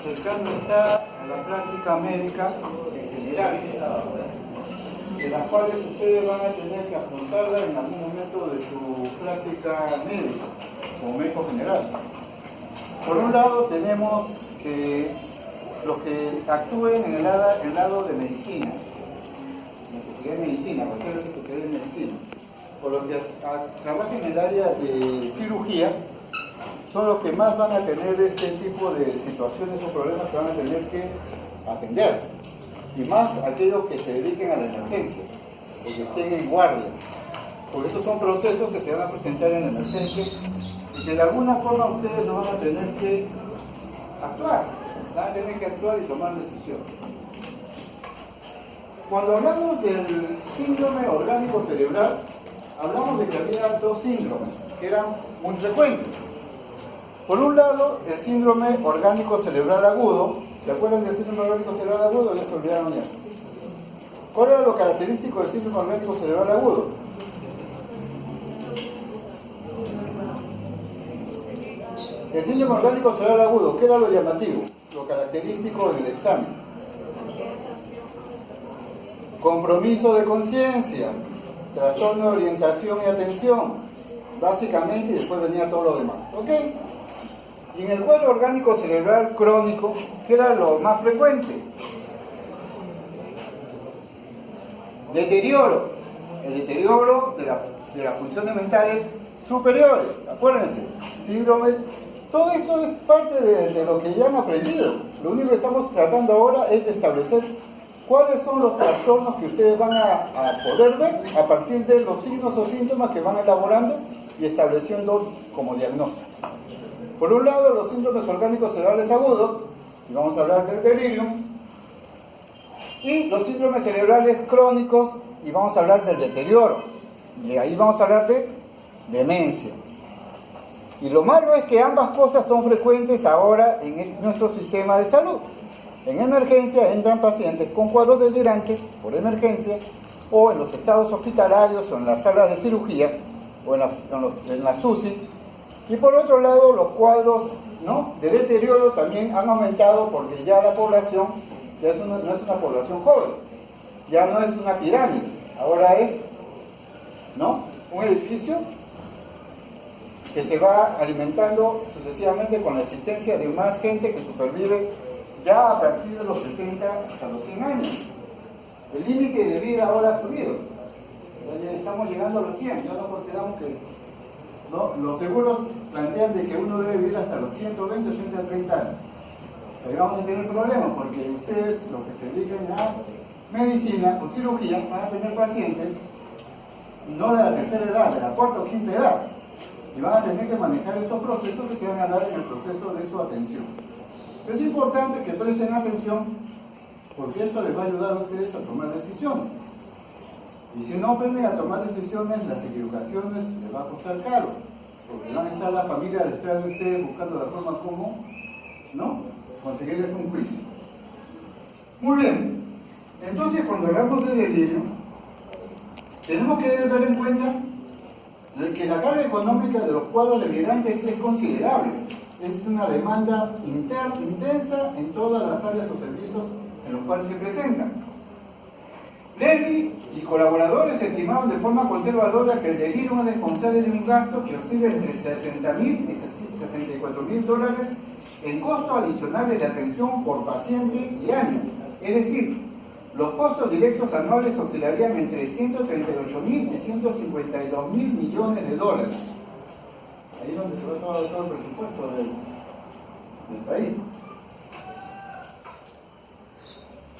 cercano está a la práctica médica en general, de las cuales ustedes van a tener que afrontarla en algún momento de su práctica médica, como médico general. Por un lado tenemos que los que actúen en el lado de medicina, la especialidad de medicina, cualquier especialidad de medicina, o los que trabajen en el área de cirugía, son los que más van a tener este tipo de situaciones o problemas que van a tener que atender. Y más aquellos que se dediquen a la emergencia, o que estén en guardia. Porque estos son procesos que se van a presentar en la emergencia y que de alguna forma ustedes no van a tener que actuar. Van a tener que actuar y tomar decisiones. Cuando hablamos del síndrome orgánico cerebral, hablamos de que había dos síndromes que eran muy frecuentes. Por un lado, el síndrome orgánico cerebral agudo. ¿Se acuerdan del síndrome orgánico cerebral agudo? Ya se olvidaron ya. ¿Cuál era lo característico del síndrome orgánico cerebral agudo? El síndrome orgánico cerebral agudo, ¿qué era lo llamativo? Lo característico en el examen. Compromiso de conciencia, trastorno de orientación y atención, básicamente, y después venía todo lo demás. ¿Ok? Y en el cuadro orgánico cerebral crónico, ¿qué era lo más frecuente? Deterioro. El deterioro de las funciones mentales superiores. Acuérdense, síndrome. Todo esto es parte de lo que ya han aprendido. Lo único que estamos tratando ahora es de establecer cuáles son los trastornos que ustedes van a poder ver a partir de los signos o síntomas que van elaborando y estableciendo como diagnóstico. Por un lado, los síndromes orgánicos cerebrales agudos, y vamos a hablar del delirium, y los síndromes cerebrales crónicos, y vamos a hablar del deterioro, y ahí vamos a hablar de demencia. Y lo malo es que ambas cosas son frecuentes ahora en nuestro sistema de salud. En emergencia entran pacientes con cuadros delirantes por emergencia, o en los estados hospitalarios, o en las salas de cirugía, o en las UCI. Y por otro lado, los cuadros, ¿no?, de deterioro también han aumentado porque ya la población ya no es una población joven, ya no es una pirámide, ahora es, ¿no?, un edificio que se va alimentando sucesivamente con la existencia de más gente que supervive ya a partir de los 70 hasta los 100 años. El límite de vida ahora ha subido, ya estamos llegando a los 100, ya no consideramos que... ¿no? Los seguros plantean de que uno debe vivir hasta los 120 o 130 años. Pero vamos a tener problemas porque ustedes, los que se dedican a medicina o cirugía, van a tener pacientes no de la tercera edad, de la cuarta o quinta edad. Y van a tener que manejar estos procesos que se van a dar en el proceso de su atención. Pero es importante que presten atención porque esto les va a ayudar a ustedes a tomar decisiones. Y si no aprenden a tomar decisiones, las equivocaciones les va a costar caro, porque van a estar la familia detrás de ustedes buscando la forma como, ¿no?, conseguirles un juicio. Muy bien, entonces cuando hablamos de delirio, tenemos que ver en cuenta que la carga económica de los cuadros delirantes es considerable. Es una demanda intensa en todas las áreas o servicios en los cuales se presentan. Lely y colaboradores estimaron de forma conservadora que el delirium es responsable de un gasto que oscila entre $60.000 y $64.000 en costo adicionales de atención por paciente y año. Es decir, los costos directos anuales oscilarían entre $138.000 y $152.000 millones. Ahí es donde se va todo el presupuesto del país.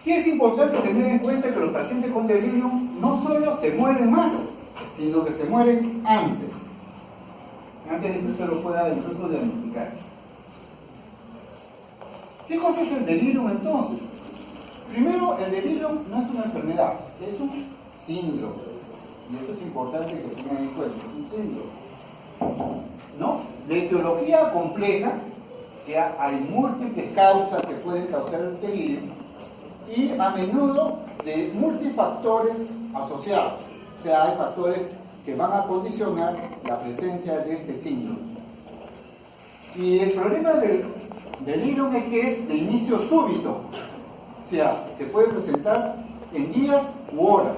Y es importante tener en cuenta que los pacientes con delirium no solo se mueren más, sino que se mueren antes de que usted lo pueda incluso diagnosticar. ¿Qué cosa es el delirium entonces? Primero, el delirium no es una enfermedad, es un síndrome. Y eso es importante que tengan en cuenta, es un síndrome, ¿no? De etiología compleja, o sea, hay múltiples causas que pueden causar el delirium, y a menudo de multifactores asociados. O sea, hay factores que van a condicionar la presencia de este síndrome. Y el problema del Delirium es que es de inicio súbito, o sea, se puede presentar en días u horas,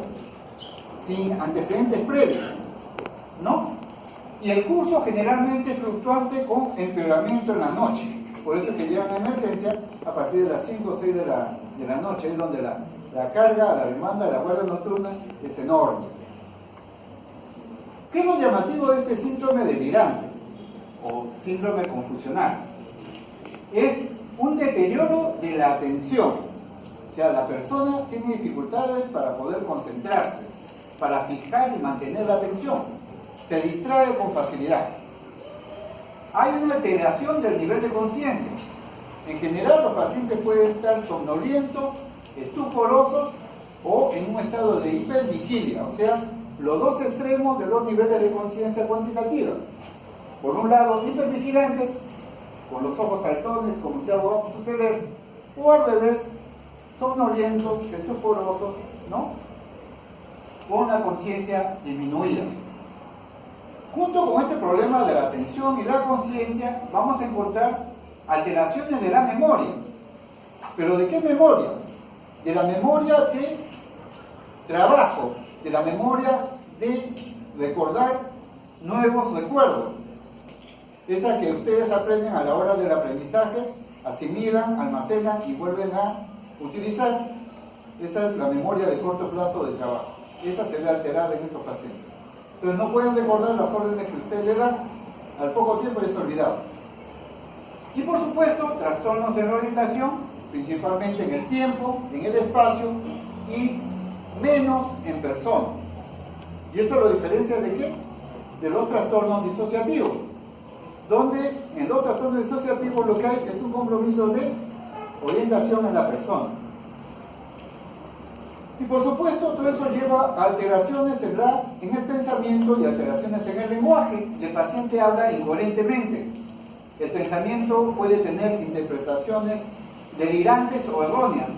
sin antecedentes previos, ¿no? Y el curso generalmente fluctuante con empeoramiento en la noche, por eso es que llegan a emergencia a partir de las 5 o 6 de la noche, es donde la carga, la demanda de la guardia nocturna es enorme. ¿Qué es lo llamativo de este síndrome delirante o síndrome confusional? Es un deterioro de la atención, o sea, la persona tiene dificultades para poder concentrarse, para fijar y mantener la atención, se distrae con facilidad. Hay una alteración del nivel de conciencia. En general, los pacientes pueden estar somnolientos, estuporosos o en un estado de hipervigilia, o sea, los dos extremos de los niveles de conciencia cuantitativa. Por un lado, hipervigilantes, con los ojos saltones, como si algo va a suceder, o al revés, somnolientos, estuporosos, ¿no? Con la conciencia disminuida. Junto con este problema de la atención y la conciencia, vamos a encontrar alteraciones de la memoria. ¿Pero de qué memoria? De la memoria de trabajo, de la memoria de recordar nuevos recuerdos. Esa que ustedes aprenden a la hora del aprendizaje, asimilan, almacenan y vuelven a utilizar. Esa es la memoria de corto plazo de trabajo. Esa se ve alterada en estos pacientes. Entonces no pueden recordar las órdenes que usted le da, al poco tiempo ya se olvidado. Y por supuesto, trastornos de reorientación, principalmente en el tiempo, en el espacio y menos en persona. ¿Y eso lo diferencia de qué? De los trastornos disociativos, donde en los trastornos disociativos lo que hay es un compromiso de orientación en la persona. Y por supuesto, todo eso lleva a alteraciones en el pensamiento y alteraciones en el lenguaje. El paciente habla incoherentemente. El pensamiento puede tener interpretaciones delirantes o erróneas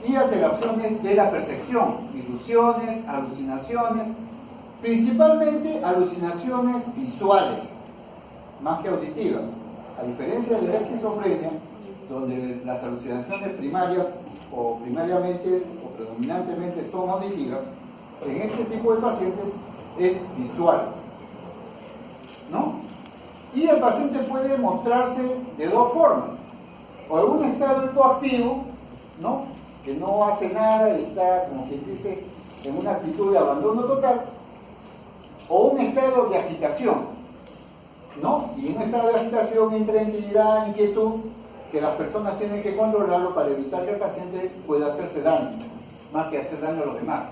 y alteraciones de la percepción, ilusiones, alucinaciones, principalmente alucinaciones visuales, más que auditivas. A diferencia de la esquizofrenia, donde las alucinaciones primarias o primariamente o predominantemente son auditivas, en este tipo de pacientes es visual, ¿no? Y el paciente puede mostrarse de dos formas: o en un estado hipoactivo, ¿no?, que no hace nada y está, como quien dice, en una actitud de abandono total, o un estado de agitación, ¿no? Y en un estado de agitación, intranquilidad, inquietud, que las personas tienen que controlarlo para evitar que el paciente pueda hacerse daño, más que hacer daño a los demás.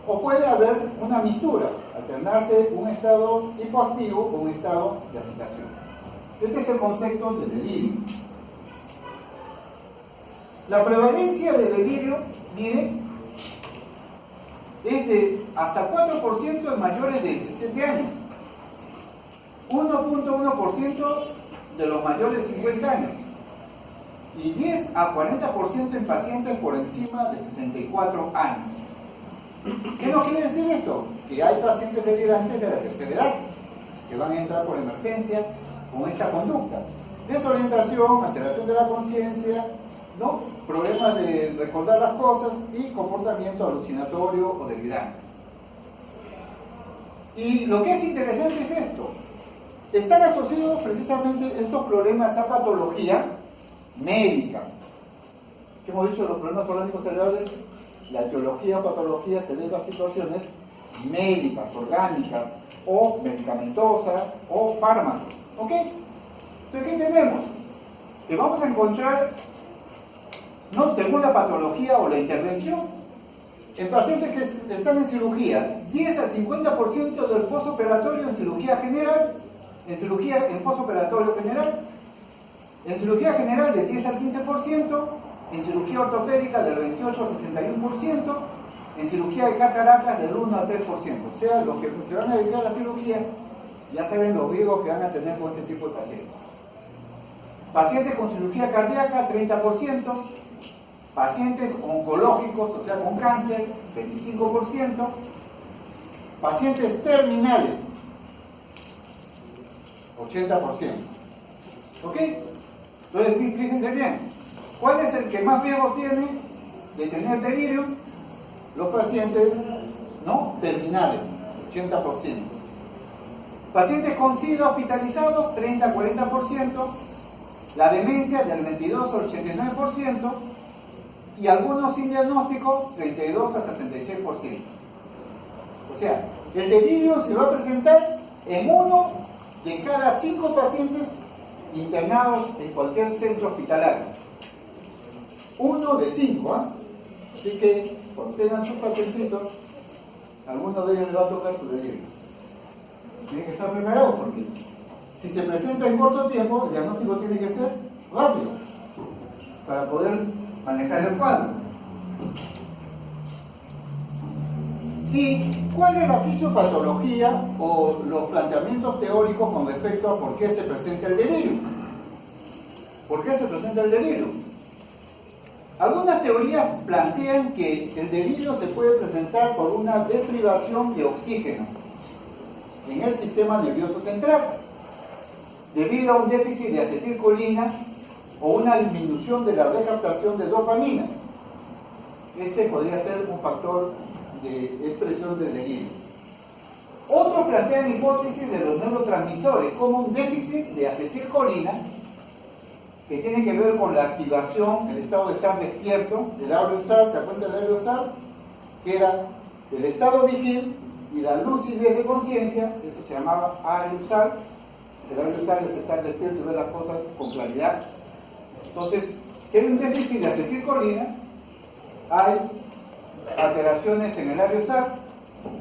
O puede haber una mistura, alternarse un estado hipoactivo con un estado de agitación. Este es el concepto de delirio. La prevalencia de delirio, miren, es de hasta 4% en mayores de 17 años, 1.1% de los mayores de 50 años y 10 a 40% en pacientes por encima de 64 años. ¿Qué nos quiere decir esto? Que hay pacientes delirantes de la tercera edad que van a entrar por emergencia con esta conducta: desorientación, alteración de la conciencia, ¿no?, problemas de recordar las cosas y comportamiento alucinatorio o delirante. Y lo que es interesante es esto: están asociados precisamente estos problemas a patología médica. ¿Qué hemos dicho? Los problemas orgánicos cerebrales, la etiología o patología se debe a situaciones médicas, orgánicas, o medicamentosas, o fármacos. ¿Ok? Entonces, ¿qué tenemos? Que vamos a encontrar, ¿no?, según la patología o la intervención, en pacientes que están en cirugía, 10 al 50% del postoperatorio en cirugía general, en postoperatorio general, en cirugía general de 10 al 15%, en cirugía ortopédica del 28 al 61%, en cirugía de cataratas del 1 al 3%. O sea, los que se van a dedicar a la cirugía ya saben los riesgos que van a tener con este tipo de pacientes. Pacientes con cirugía cardíaca, 30%. Pacientes oncológicos, o sea, con cáncer, 25%. Pacientes terminales, 80%. ¿Ok? Entonces, fíjense bien, ¿cuál es el que más riesgo tiene de tener delirium? Los pacientes no terminales, 80%. Pacientes con SIDA hospitalizados, 30-40%. La demencia del 22 al 89%. Y algunos sin diagnóstico, 32 a 66%. O sea, el delirio se va a presentar en 1 de cada 5 pacientes internados en cualquier centro hospitalario. 1 de 5, ¿eh? Así que cuando tengan sus pacientitos, alguno de ellos les va a tocar su delirio. Tienen que estar preparados porque si se presenta en corto tiempo, el diagnóstico tiene que ser rápido para poder manejar el cuadro. ¿Y cuál es la fisiopatología o los planteamientos teóricos con respecto a por qué se presenta el delirio? ¿Por qué se presenta el delirio? Algunas teorías plantean que el delirio se puede presentar por una deprivación de oxígeno en el sistema nervioso central, debido a un déficit de acetilcolina o una disminución de la recaptación de dopamina. Este podría ser un factor de expresión del delirio. Otros plantean hipótesis de los neurotransmisores como un déficit de acetilcolina que tiene que ver con la activación, el estado de estar despierto del areosar. ¿Se acuerdan del areosar? Que era el estado vigil y la lucidez de conciencia. Eso se llamaba areosar. El areosar es estar despierto y ver las cosas con claridad. Entonces, si hay un déficit de acetilcolina, hay alteraciones en el areosar,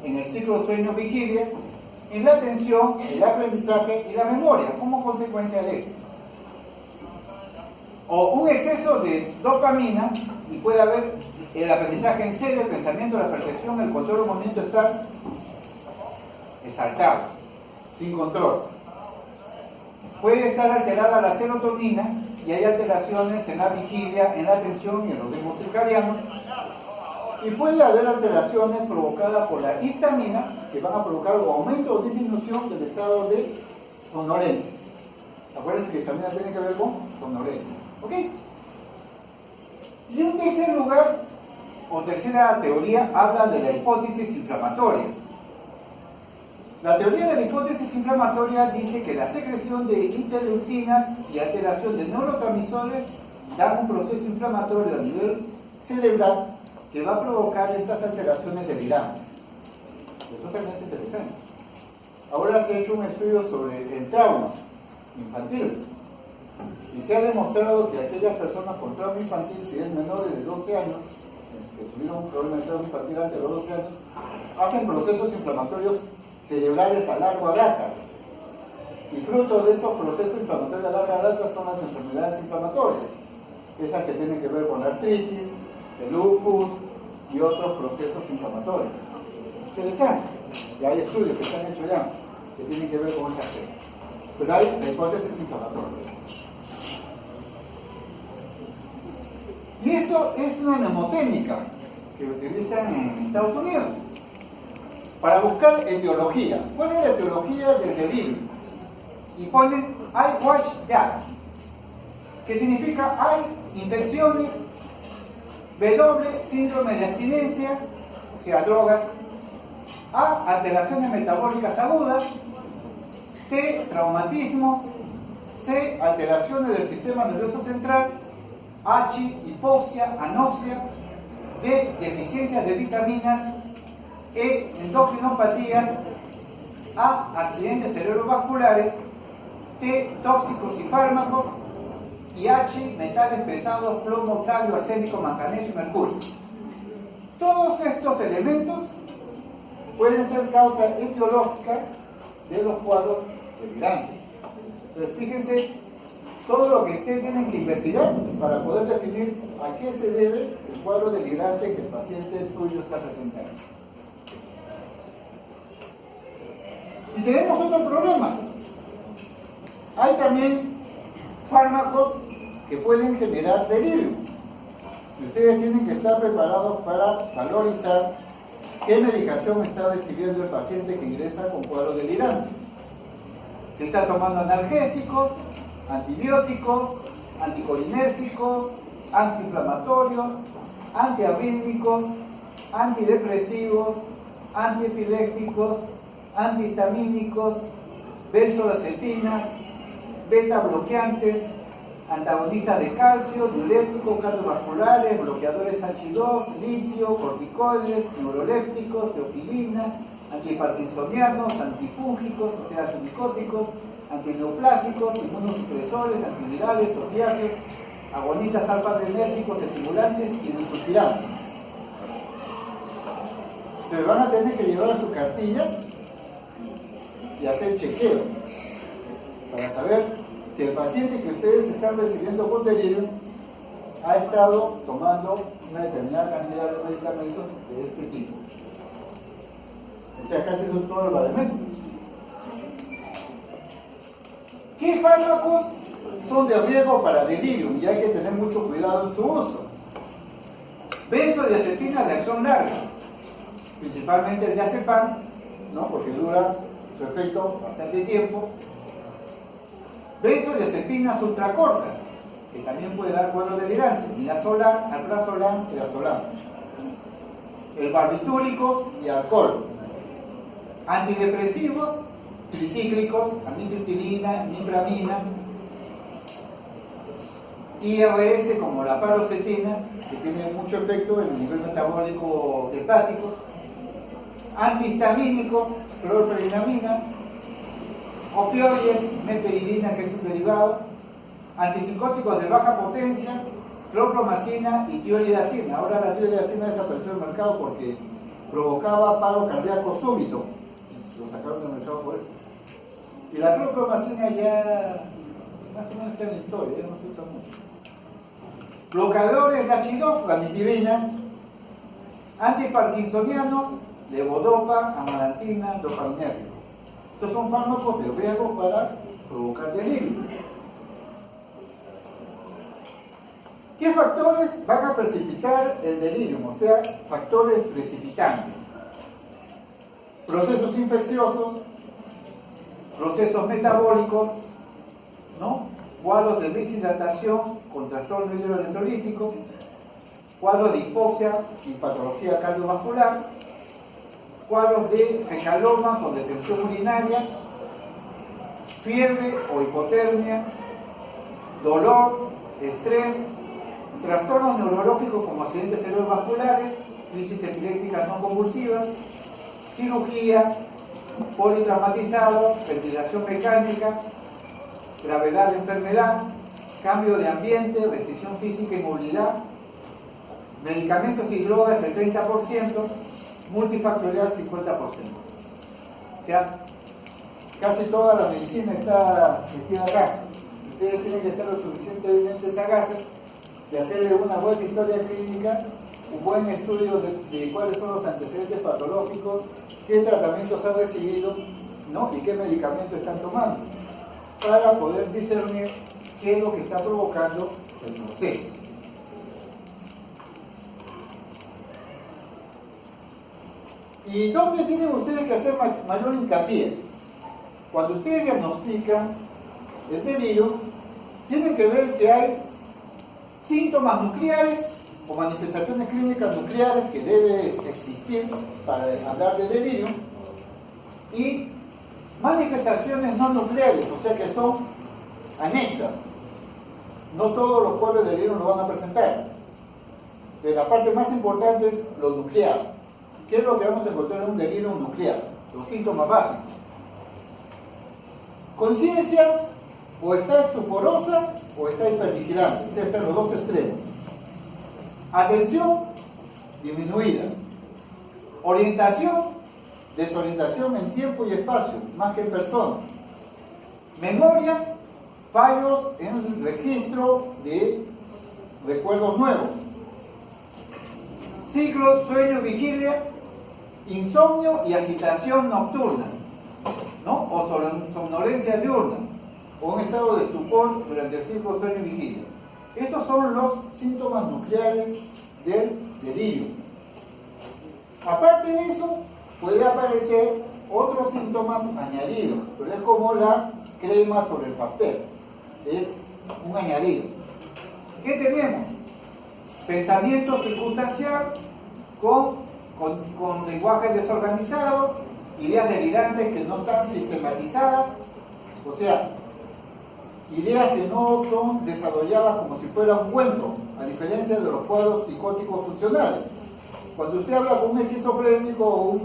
en el ciclo sueño-vigilia, en la atención, el aprendizaje y la memoria, como consecuencia de esto. O un exceso de dopamina, y puede haber el aprendizaje en serio, el pensamiento, la percepción, el control del movimiento estar exaltados, sin control. Puede estar alterada la serotonina y hay alteraciones en la vigilia, en la atención y en los ritmos circadianos. Y puede haber alteraciones provocadas por la histamina que van a provocar un aumento o disminución del estado de somnolencia. Acuérdense que histamina tiene que ver con somnolencia. ¿Ok? Y en tercer lugar, o tercera teoría, habla de la hipótesis inflamatoria. La teoría de la hipótesis inflamatoria dice que la secreción de interleucinas y alteración de neurotransmisores dan un proceso inflamatorio a nivel cerebral que va a provocar estas alteraciones delirantes. Esto también es interesante. Ahora se ha hecho un estudio sobre el trauma infantil y se ha demostrado que aquellas personas con trauma infantil, si es menor de 12 años, que tuvieron un problema de trauma infantil antes de los 12 años, hacen procesos inflamatorios cerebrales a larga data. Y fruto de esos procesos inflamatorios a larga data son las enfermedades inflamatorias, esas que tienen que ver con la artritis, el lupus y otros procesos inflamatorios. Interesante. Y hay estudios que se han hecho ya que tienen que ver con ese aspecto. Pero hay la hipótesis inflamatoria. Y esto es una mnemotécnica que utilizan en Estados Unidos para buscar etiología. ¿Cuál es la etiología del delirio? Y ponen I watch that, que significa hay infecciones, W, síndrome de abstinencia, o sea, drogas, A, alteraciones metabólicas agudas, T, traumatismos, C, alteraciones del sistema nervioso central, H, hipoxia, anoxia, D, deficiencias de vitaminas, E, endocrinopatías, A, accidentes cerebrovasculares, T, tóxicos y fármacos, y H, metales pesados, plomo, talio, arsénico, manganeso y mercurio. Todos estos elementos pueden ser causa etiológica de los cuadros delirantes. Entonces, fíjense todo lo que ustedes tienen que investigar para poder definir a qué se debe el cuadro delirante que el paciente suyo está presentando. Y tenemos otro problema. Hay también fármacos que pueden generar delirio. Y ustedes tienen que estar preparados para valorizar qué medicación está recibiendo el paciente que ingresa con cuadro delirante. Se está tomando analgésicos, antibióticos, anticolinérgicos, antiinflamatorios, antiarrítmicos, antidepresivos, antiepilépticos, antihistamínicos, benzodiazepinas, beta bloqueantes, antagonistas de calcio, diuréticos, cardiovasculares, bloqueadores H2, litio, corticoides, neurolépticos, teofilina, antiparkinsonianos, antifúngicos, o sea, antimicóticos, antineoplásicos, inmunosupresores, antivirales, opiáceos, agonistas alfa-adrenérgicos, estimulantes y disulfirantes. Entonces van a tener que llevar su cartilla y hacer chequeo para saber si el paciente que ustedes están recibiendo con delirio ha estado tomando una determinada cantidad de medicamentos de este tipo. O sea, casi todo el vademecum. ¿Qué fármacos son de riesgo para delirium y hay que tener mucho cuidado en su uso? Benzodiazepinas de acción larga, principalmente el diazepam, ¿no? Porque dura su efecto bastante tiempo. Benzodiazepinas ultracortas, que también puede dar cuadros delirantes, midazolam, alprazolam, midazolam. El barbitúricos y alcohol. Antidepresivos tricíclicos, amitriptilina, mipramina, IRS como la paroxetina, que tiene mucho efecto en el nivel metabólico hepático, antihistamínicos, clorfenamina, opioides, meperidina, que es un derivado, antipsicóticos de baja potencia, clorpromacina y tioridacina. Ahora la tioridacina desapareció del mercado porque provocaba paro cardíaco súbito. Lo sacaron del mercado por eso. Y la clorpromacina ya más o menos está en la historia, ya no se usa mucho. Bloqueadores de H2, ranitidina, antiparkinsonianos, levodopa, amarantina, dopaminérgico. Estos son fármacos de riesgo para provocar delirio. ¿Qué factores van a precipitar el delirium? O sea, factores precipitantes. Procesos infecciosos, procesos metabólicos, ¿no? Cuadros de deshidratación con trastorno hidroelectrolítico, cuadros de hipoxia y patología cardiovascular, cuadros de fecaloma con detención urinaria, fiebre o hipotermia, dolor, estrés, trastornos neurológicos como accidentes cerebrovasculares, crisis epilépticas no convulsivas, cirugía, politraumatizado, ventilación mecánica, gravedad de enfermedad, cambio de ambiente, restricción física y movilidad, medicamentos y drogas el 30%, multifactorial 50%. O sea, casi toda la medicina está metida acá. Ustedes tienen que ser lo suficientemente sagaces de hacerle una buena historia clínica, un buen estudio de cuáles son los antecedentes patológicos, qué tratamientos han recibido, ¿no? Y qué medicamentos están tomando, para poder discernir qué es lo que está provocando el proceso. ¿Y dónde tienen ustedes que hacer mayor hincapié? Cuando ustedes diagnostican el delirio, tienen que ver que hay síntomas nucleares o manifestaciones clínicas nucleares que debe existir para hablar de delirio, y manifestaciones no nucleares, o sea que son anexas. No todos los cuadros de delirio lo van a presentar. Entonces, la parte más importante es lo nuclear. ¿Qué es lo que vamos a encontrar en un delirio nuclear? Los síntomas básicos. Conciencia, o está estuporosa o está hipervigilante, o sea, están los dos extremos. Atención, disminuida. Orientación, desorientación en tiempo y espacio, más que en persona. Memoria, fallos en el registro de recuerdos nuevos. Ciclo, sueño, vigilia, insomnio y agitación nocturna, ¿no? O somnolencia diurna, o un estado de estupor durante el ciclo, sueño y vigilia. Estos son los síntomas nucleares del delirio. Aparte de eso, puede aparecer otros síntomas añadidos, pero es como la crema sobre el pastel, es un añadido. ¿Qué tenemos? Pensamiento circunstancial con lenguajes desorganizados, ideas delirantes que no están sistematizadas, o sea, ideas que no son desarrolladas como si fuera un cuento, a diferencia de los cuadros psicóticos funcionales. Cuando usted habla con un esquizofrénico o un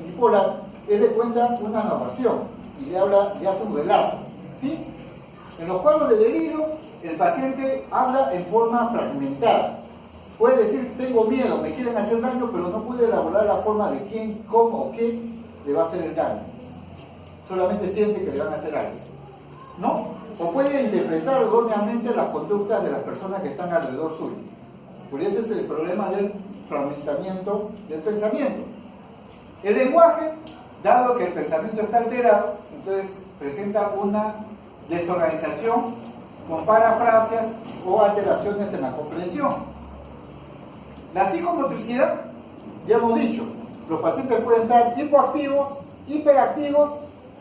bipolar, él le cuenta una narración y le hace un relato, ¿sí? En los cuadros de delirio, el paciente habla en forma fragmentada. Puede decir, tengo miedo, me quieren hacer daño, pero no puede elaborar la forma de quién, cómo o qué le va a hacer el daño. Solamente siente que le van a hacer algo, ¿no? O puede interpretar erróneamente las conductas de las personas que están alrededor suyo. Por ese es el problema del fragmentamiento del pensamiento. El lenguaje, dado que el pensamiento está alterado, entonces presenta una desorganización con parafraseas o alteraciones en la comprensión. La psicomotricidad, ya hemos dicho, los pacientes pueden estar hipoactivos, hiperactivos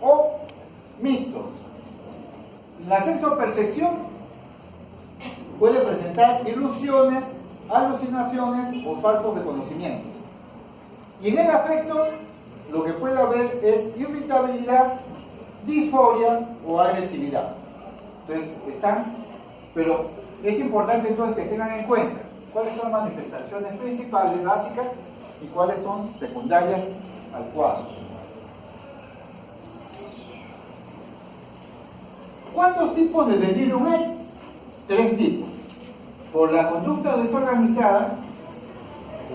o mixtos. La sensopercepción puede presentar ilusiones, alucinaciones o falsos de conocimientos. Y en el afecto, lo que puede haber es irritabilidad, disforia o agresividad. Entonces, pero es importante entonces que tengan en cuenta cuáles son las manifestaciones principales, básicas, y cuáles son secundarias al cuadro. ¿Cuántos tipos de delirium hay? 3 tipos. Por la conducta desorganizada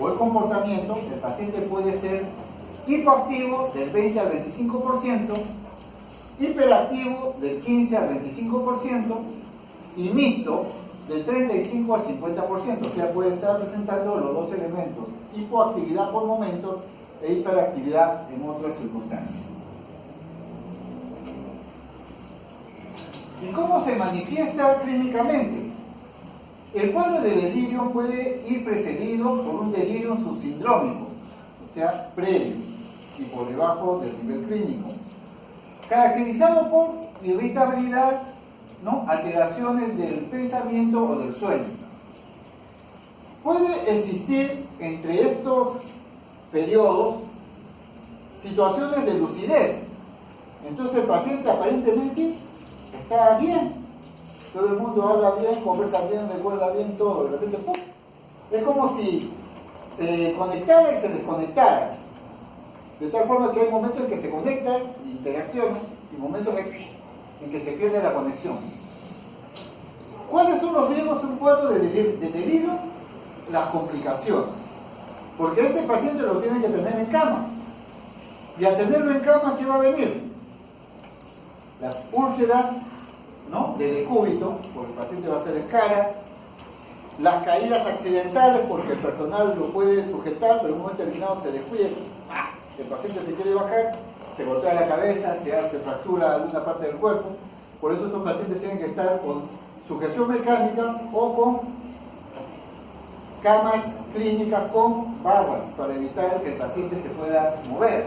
o el comportamiento, el paciente puede ser hipoactivo del 20 al 25%, hiperactivo del 15 al 25% y mixto del 35 al 50%. O sea, puede estar presentando los dos elementos, hipoactividad por momentos e hiperactividad en otras circunstancias. ¿Y cómo se manifiesta clínicamente? El cuadro de delirio puede ir precedido por un delirium subsindrómico, o sea, previo y por debajo del nivel clínico, caracterizado por irritabilidad, ¿no? Alteraciones del pensamiento o del sueño. Puede existir entre estos periodos situaciones de lucidez. Entonces el paciente aparentemente está bien, todo el mundo habla bien, conversa bien, recuerda bien todo, de repente ¡pum! Es como si se conectara y se desconectara, de tal forma que hay momentos en que se conectan, interaccionan, y momentos en que se pierde la conexión. ¿Cuáles son los riesgos de un cuadro de delirio? Las complicaciones, porque este paciente lo tiene que tener en cama, y al tenerlo en cama, ¿qué va a venir? Las úlceras, ¿no?, de decúbito, porque el paciente va a hacer escaras, las caídas accidentales, porque el personal lo puede sujetar, pero en un momento determinado se descuida, el paciente se quiere bajar, se golpea la cabeza, se fractura alguna parte del cuerpo. Por eso estos pacientes tienen que estar con sujeción mecánica o con camas clínicas con barras para evitar que el paciente se pueda mover.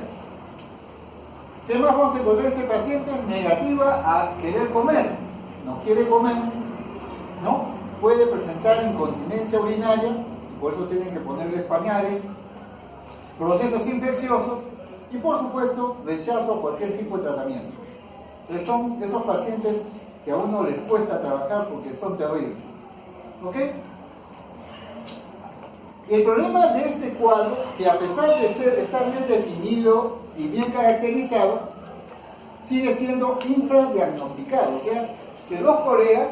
¿Qué más vamos a encontrar en este paciente? Negativa a querer comer. No quiere comer, ¿no? Puede presentar incontinencia urinaria, por eso tienen que ponerles pañales, procesos infecciosos y, por supuesto, rechazo a cualquier tipo de tratamiento. Entonces son esos pacientes que a uno les cuesta trabajar porque son terribles. ¿Ok? El problema de este cuadro, que a pesar de estar bien definido y bien caracterizado, sigue siendo infradiagnosticado, o sea, que los colegas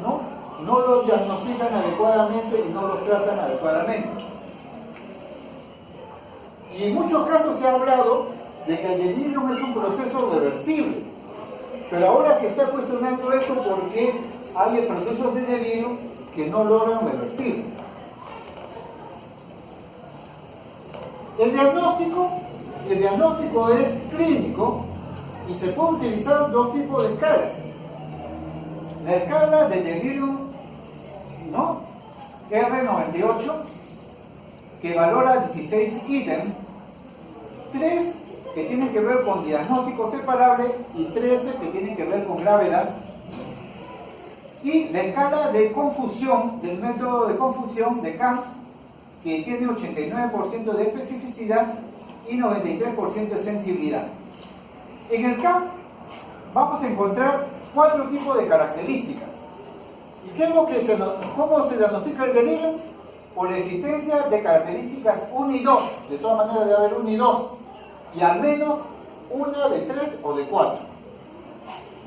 no los diagnostican adecuadamente y no los tratan adecuadamente. Y en muchos casos se ha hablado de que el delirium es un proceso reversible, pero ahora se está cuestionando eso porque hay procesos de delirio que no logran revertirse. El diagnóstico es clínico y se puede utilizar 2 tipos de escalas. La escala de delirium, ¿no?, R98, que valora 16 ítems, 3 que tienen que ver con diagnóstico separable y 13 que tienen que ver con gravedad. Y la escala de confusión, del método de confusión de Camp, que tiene 89% de especificidad y 93% de sensibilidad. En el Camp vamos a encontrar 4 tipos de características. ¿Y qué es lo que cómo se diagnostica el delirio? Por la existencia de características 1 y 2. De todas maneras debe haber 1 y 2. Y al menos una de 3 o de 4.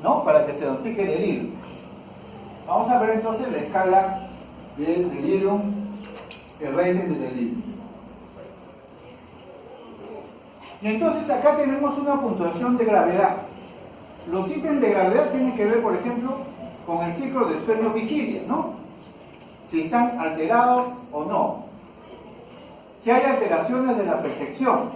¿No? Para que se diagnostique el delirio. Vamos a ver entonces la escala del delirium, el rating de delirio. Y entonces acá tenemos una puntuación de gravedad. Los ítems de gravedad tienen que ver, por ejemplo, con el ciclo de sueño-vigilia, ¿no? Si están alterados o no. Si hay alteraciones de la percepción.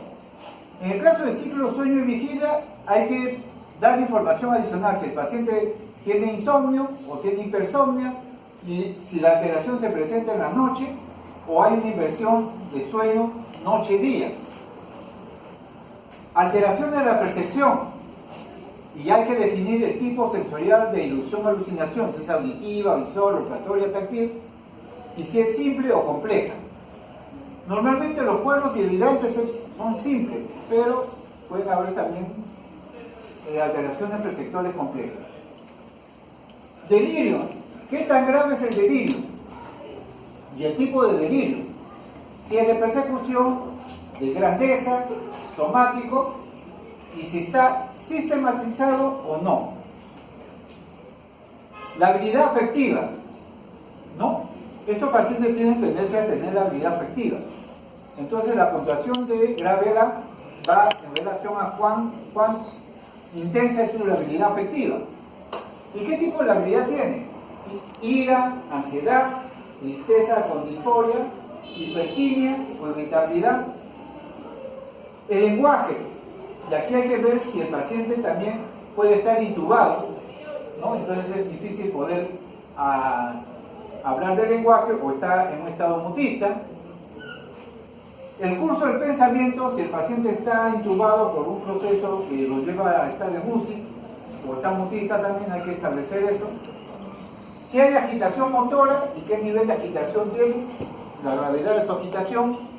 En el caso del ciclo de sueño y vigilia hay que dar información adicional si el paciente tiene insomnio o tiene hipersomnia y si la alteración se presenta en la noche o hay una inversión de sueño noche-día. Alteraciones de la percepción. Y hay que definir el tipo sensorial de ilusión-alucinación, si es auditiva, visual, olfatoria, táctil, y si es simple o compleja. Normalmente los cuadros delirantes son simples, pero pueden haber también alteraciones perceptuales complejas. Delirio. ¿Qué tan grave es el delirio? Y el tipo de delirio. Si es de persecución, de grandeza, somático, y si está sistematizado o no. La habilidad afectiva, ¿no? Estos pacientes tienen tendencia a tener la habilidad afectiva. Entonces la puntuación de gravedad va en relación a cuán intensa es su habilidad afectiva. ¿Y qué tipo de habilidad tiene? Ira, ansiedad, tristeza con disforia, hipertimia o irritabilidad. El lenguaje. Y aquí hay que ver si el paciente también puede estar intubado, ¿no? Entonces es difícil poder hablar del lenguaje o está en un estado mutista. El curso del pensamiento, si el paciente está intubado por un proceso que lo lleva a estar en UCI o está mutista también hay que establecer eso. Si hay agitación motora y qué nivel de agitación tiene, la gravedad de su agitación.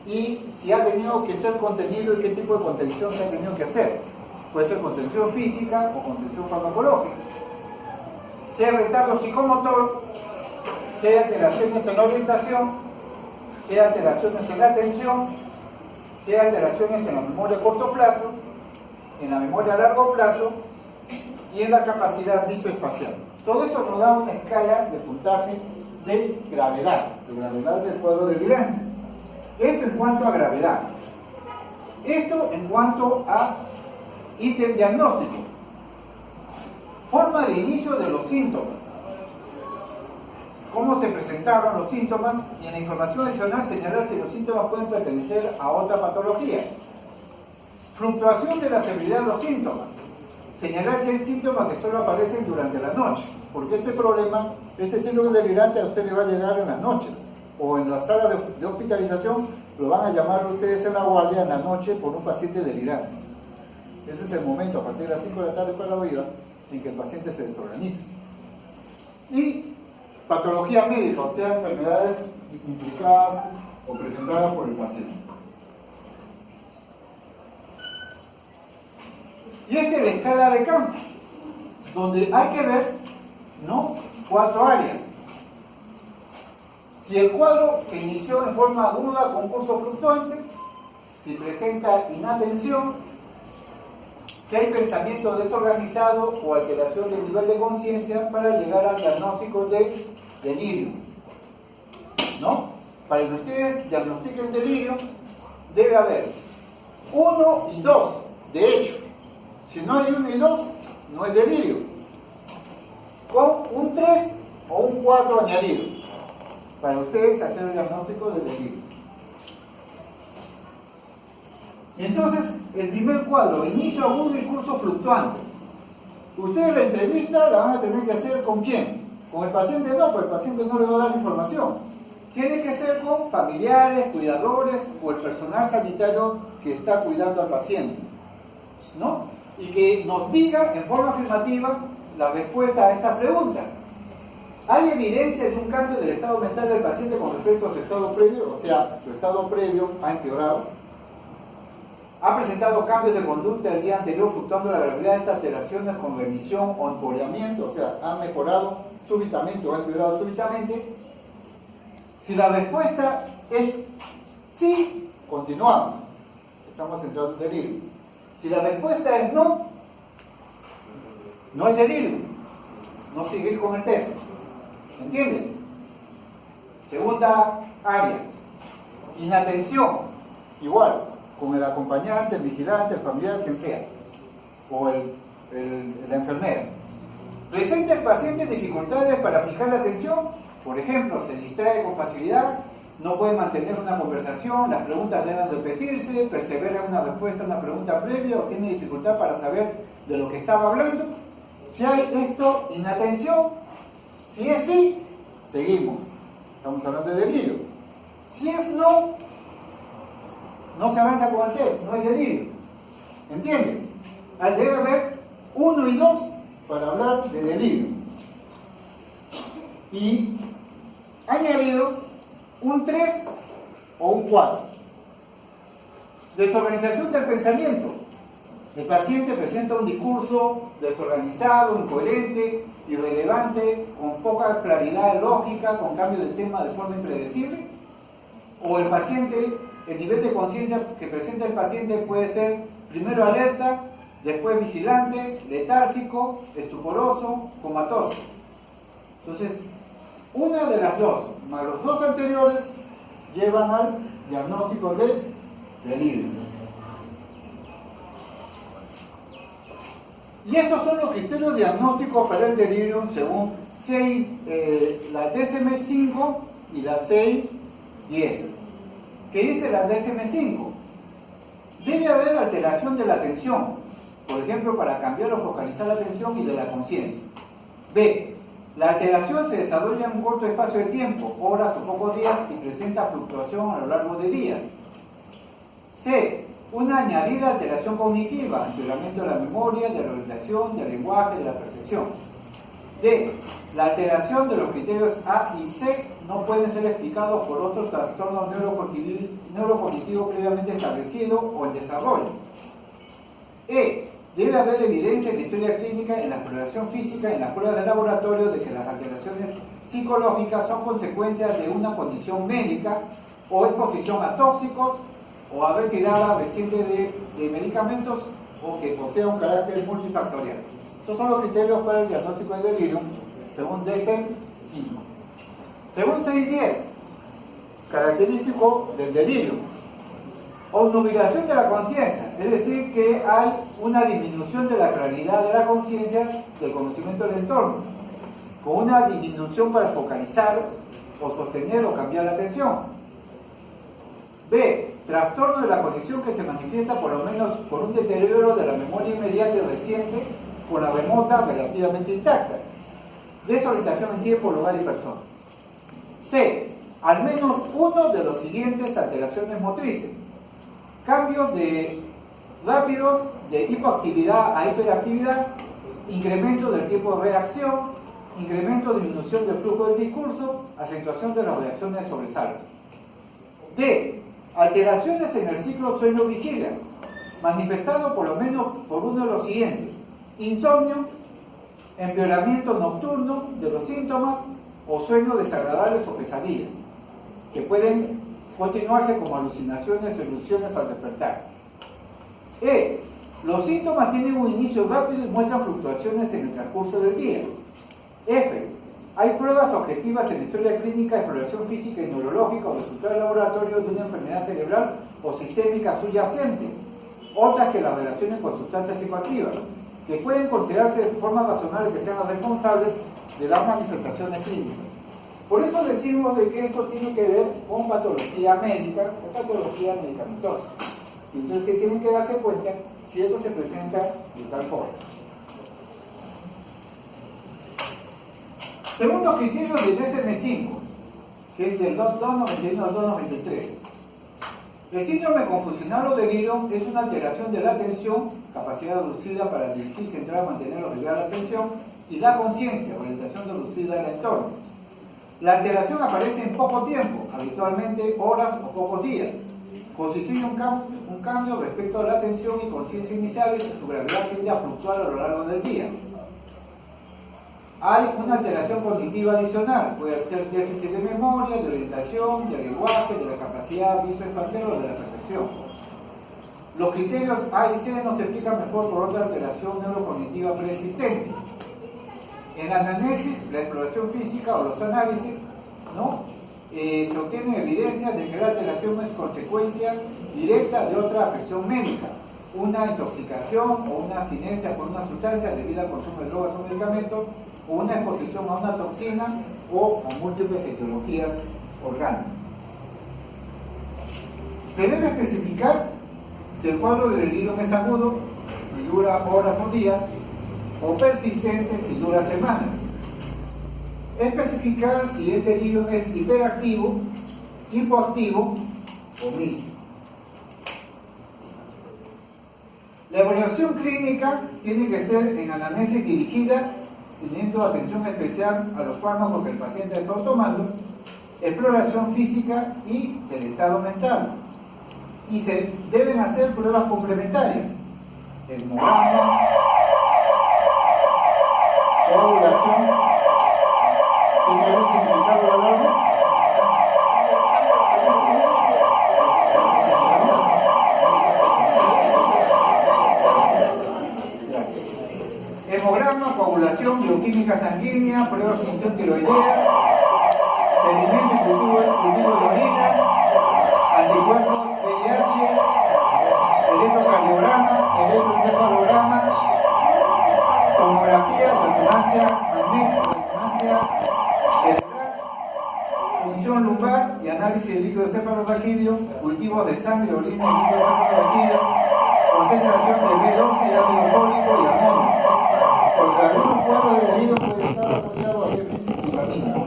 Y si ha tenido que ser contenido y qué tipo de contención se ha tenido que hacer. Puede ser contención física o contención farmacológica. Si hay retardo psicomotor, si hay alteraciones en la orientación, si hay alteraciones en la atención, si hay alteraciones en la memoria a corto plazo, en la memoria a largo plazo y en la capacidad visoespacial. Todo eso nos da una escala de puntaje de gravedad del cuadro delirante. Esto en cuanto a gravedad. Esto en cuanto a ítem diagnóstico. Forma de inicio de los síntomas. Cómo se presentaron los síntomas y en la información adicional señalar si los síntomas pueden pertenecer a otra patología. Fluctuación de la severidad de los síntomas. Señalar si hay síntomas que solo aparecen durante la noche. Porque este problema, este síndrome delirante a usted le va a llegar en las noches. O en la sala de hospitalización lo van a llamar ustedes en la guardia en la noche por un paciente delirante. Ese es el momento, a partir de las 5 de la tarde para arriba, en que el paciente se desorganiza. Y patología médica, o sea, enfermedades implicadas o presentadas por el paciente. Y esta es la escala de Camp, donde hay que ver, ¿no?, 4 áreas. Si el cuadro se inició en forma aguda con curso fluctuante, si presenta inatención, que hay pensamiento desorganizado o alteración del nivel de conciencia para llegar al diagnóstico de delirio, ¿no? Para que ustedes diagnostiquen delirio, debe haber 1 y 2, de hecho. Si no hay 1 y 2, no es delirio. Con un 3 o un 4 añadido, para ustedes hacer el diagnóstico de delirio. Y entonces, el primer cuadro, inicio agudo y curso fluctuante. Ustedes la entrevista la van a tener que hacer ¿con quién? Con el paciente no, porque el paciente no le va a dar información. Tiene que ser con familiares, cuidadores o el personal sanitario que está cuidando al paciente, ¿no? Y que nos diga en forma afirmativa la respuesta a estas preguntas. ¿Hay evidencia de un cambio del estado mental del paciente con respecto a su estado previo? O sea, su estado previo ha empeorado. ¿Ha presentado cambios de conducta el día anterior, fluctuando la gravedad de estas alteraciones con remisión o empeoramiento? O sea, ¿ha mejorado súbitamente o ha empeorado súbitamente? Si la respuesta es sí, continuamos. Estamos entrando en delirio. Si la respuesta es no, no es delirio. No seguir con el test. ¿Entienden? Segunda área. Inatención. Igual, con el acompañante, el vigilante, el familiar, quien sea. O la enfermera. ¿Presenta el paciente dificultades para fijar la atención? Por ejemplo, se distrae con facilidad, no puede mantener una conversación, las preguntas deben repetirse, persevera en una respuesta a una pregunta previa o tiene dificultad para saber de lo que estaba hablando. Si hay esto, inatención. Si es sí, seguimos. Estamos hablando de delirio. Si es no, no se avanza con el test, no es delirio. ¿Entienden? Debe haber 1 y 2 para hablar de delirio. Y añadido un 3 o un 4. Desorganización del pensamiento. El paciente presenta un discurso desorganizado, incoherente, irrelevante, con poca claridad lógica, con cambio de tema de forma impredecible. O el paciente, el nivel de conciencia que presenta el paciente puede ser primero alerta, después vigilante, letárgico, estuporoso, comatoso. Entonces, una de las dos, más los dos anteriores, llevan al diagnóstico de delirio. Y estos son los criterios diagnósticos para el delirio según la DSM-5 y la 610. ¿Qué dice la DSM-5? Debe haber alteración de la atención, por ejemplo, para cambiar o focalizar la atención y de la conciencia. B. La alteración se desarrolla en un corto espacio de tiempo, horas o pocos días, y presenta fluctuación a lo largo de días. C. Una añadida alteración cognitiva, empeoramiento de la memoria, de la orientación, del lenguaje, de la percepción. D. La alteración de los criterios A y C no pueden ser explicados por otros trastornos neurocognitivos previamente establecidos o en desarrollo. E. Debe haber evidencia en la historia clínica, en la exploración física, en las pruebas de laboratorio de que las alteraciones psicológicas son consecuencias de una condición médica o exposición a tóxicos o a retirada reciente de medicamentos o que posea un carácter multifactorial. Estos son los criterios para el diagnóstico de delirio según DSM-5. Según 610, característico del delirio: obnubilación de la conciencia, es decir, que hay una disminución de la claridad de la conciencia del conocimiento del entorno, con una disminución para focalizar o sostener o cambiar la atención. B. Trastorno de la cognición que se manifiesta por lo menos por un deterioro de la memoria inmediata y reciente con la remota relativamente intacta. Desorientación en tiempo, lugar y persona. C. Al menos uno de los siguientes alteraciones motrices: cambios rápidos de hipoactividad a hiperactividad, incremento del tiempo de reacción, incremento o disminución del flujo del discurso, acentuación de las reacciones de sobresalto. D. Alteraciones en el ciclo sueño-vigilia, manifestado por lo menos por uno de los siguientes: insomnio, empeoramiento nocturno de los síntomas o sueños desagradables o pesadillas, que pueden continuarse como alucinaciones o ilusiones al despertar. E. Los síntomas tienen un inicio rápido y muestran fluctuaciones en el transcurso del día. F. Hay pruebas objetivas en la historia clínica, exploración física y neurológica o resultado de laboratorio de una enfermedad cerebral o sistémica subyacente, otras que las relaciones con sustancias psicoactivas, que pueden considerarse de forma razonable que sean las responsables de las manifestaciones clínicas. Por eso decimos de que esto tiene que ver con patología médica o patología medicamentosa. Y entonces tienen que darse cuenta si esto se presenta de tal forma. Según los criterios del DSM-5, que es del 291 al 293, el síndrome confusional o delirio es una alteración de la atención, capacidad reducida para dirigir, centrar, mantener o desviar la atención, y la conciencia, orientación reducida al entorno. La alteración aparece en poco tiempo, habitualmente horas o pocos días. Constituye un cambio respecto a la atención y conciencia iniciales y su gravedad tiende a fluctuar a lo largo del día. Hay una alteración cognitiva adicional, puede ser déficit de memoria, de orientación, de lenguaje, de la capacidad visoespacial o de la percepción. Los criterios A y C nos explican mejor por otra alteración neurocognitiva preexistente. En la anamnesis, la exploración física o los análisis, ¿no? Se obtienen evidencias de que la alteración no es consecuencia directa de otra afección médica, una intoxicación o una abstinencia por una sustancia debida al consumo de drogas o medicamentos, o una exposición a una toxina o a múltiples etiologías orgánicas. Se debe especificar si el cuadro de delirium es agudo y dura horas o días, o persistente si dura semanas. Especificar si el delirium es hiperactivo, hipoactivo o mixto. La evaluación clínica tiene que ser en anamnesis dirigida, teniendo atención especial a los fármacos que el paciente ha estado tomando, exploración física y del estado mental. Y se deben hacer pruebas complementarias: hemograma, coagulación. ¿Tiene algún significado la alarma? Hemograma, coagulación, bioquímica sanguínea, prueba de función tiroidea, sedimento y cultivo de orina, anticuerpos VIH, electrocardiograma, electroencefalograma, tomografía, resonancia magnética, resonancia cerebral, punción lumbar y análisis de líquido cefalorraquídeo, cultivos de sangre, orina y líquido cefalorraquídeo, concentración de B12 y ácido fólico y amonio, porque algunos cuadros de delirium pueden estar asociados a déficit vitamínico.